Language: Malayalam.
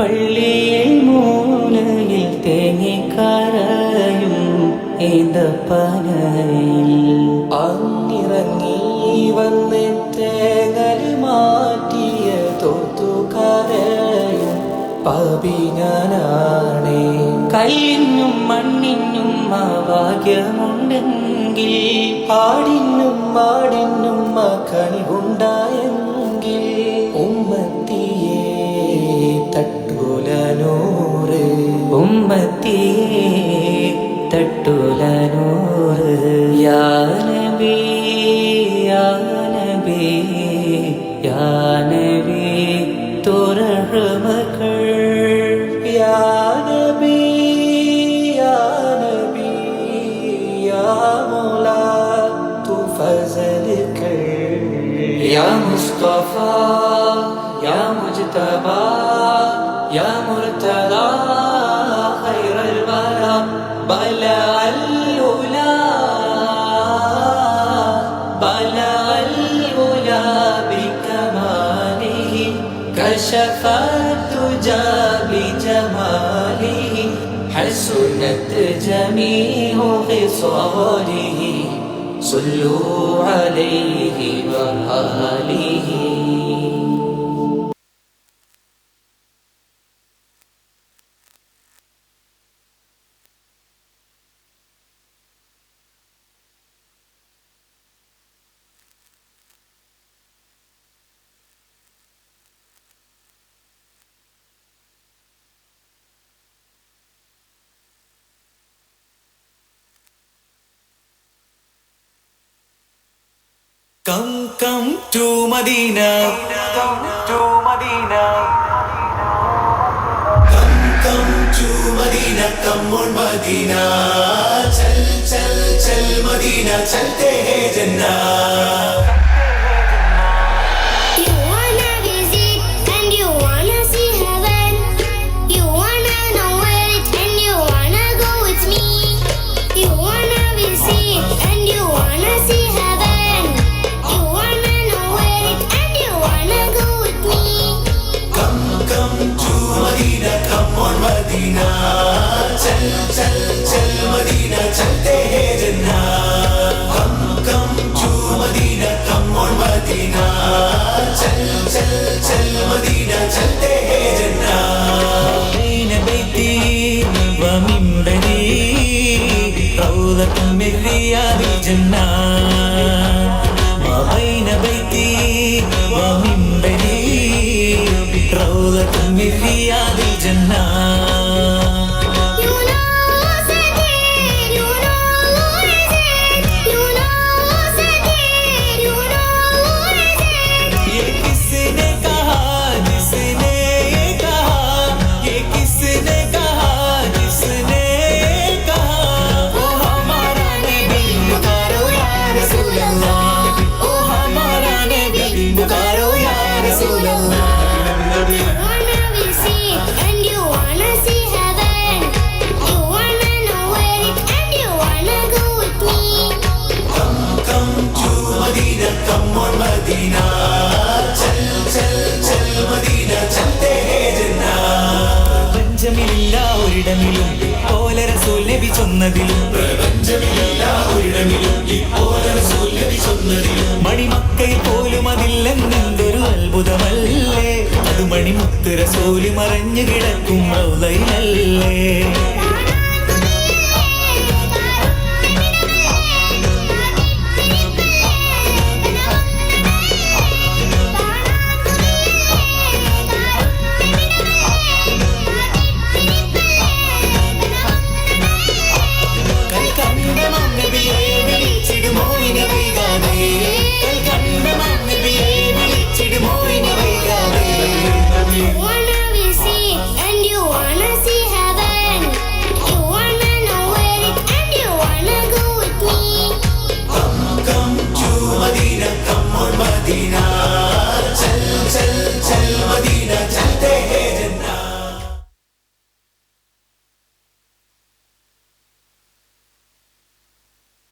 പള്ളിയിൽ മൂലയിൽ തേങ്ങിക്കരയും ഈന്തപ്പനയിൽ അങ്ങിറങ്ങി വന്ന് തേങ്ങൽ മാറ്റിയ തോത്തുകരയും പാപിയാനാണേ. കല്ലിനും മണ്ണിനും ഭാഗ്യമുണ്ടെങ്കിൽ ആടിനും മാടിനും കനിവുണ്ടായെങ്കിൽ ഉമ്മത്തിയെ തട്ടൂലനൂറ് ഉമ്മത്തിയെ തട്ടൂലനൂറ്. യാ നബി യാ നബി യാ നബി തുറഹ്മകൾ യാ നബി യാ നബി യാ മൗലാ തു ഫസൽ കർ. യാ മുസ്തഫ യാ മുജ്തബാ യാ മുർതദാ ഖൈറൽ വരാ ബലഅൽ ഉലാ ബലഅൽ ഉലാ ബികമാലിഹി كشف الدجى بجماله حسنت جميع خصاله صلوا عليه وآله. Come to Medina. Come to Medina. Come to Medina. Come on Medina. चल Medina. चलते हैं जन्नत. मदीना चल मदीना चलते हैं जन्नत. Come to Medina come on Medina चल मदीना चलते हैं जन्नत. بين بيتي ومنبري روضة من رياض الجنة. ما بين بيتي ومنبري روضة من رياض الجنة. Come on Medina चल मदीना चलते हैं जन्नत. പ്രപഞ്ചമില്ല ഒരിടമിലും പോലെ റസൂൽ നബി ചൊന്നതിലും പ്രപഞ്ചമില്ല ഒരിടമിലും പോലെ റസൂൽ നബി ചൊന്നതിലും മണിമക്കയിൽ പോലും അതില്ലെന്നെന്തൊരു അത്ഭുതമല്ലേ. അത് മണിമുത്ത് റസൂൽ മറഞ്ഞു കിടക്കും റൗളയിലല്ലേ.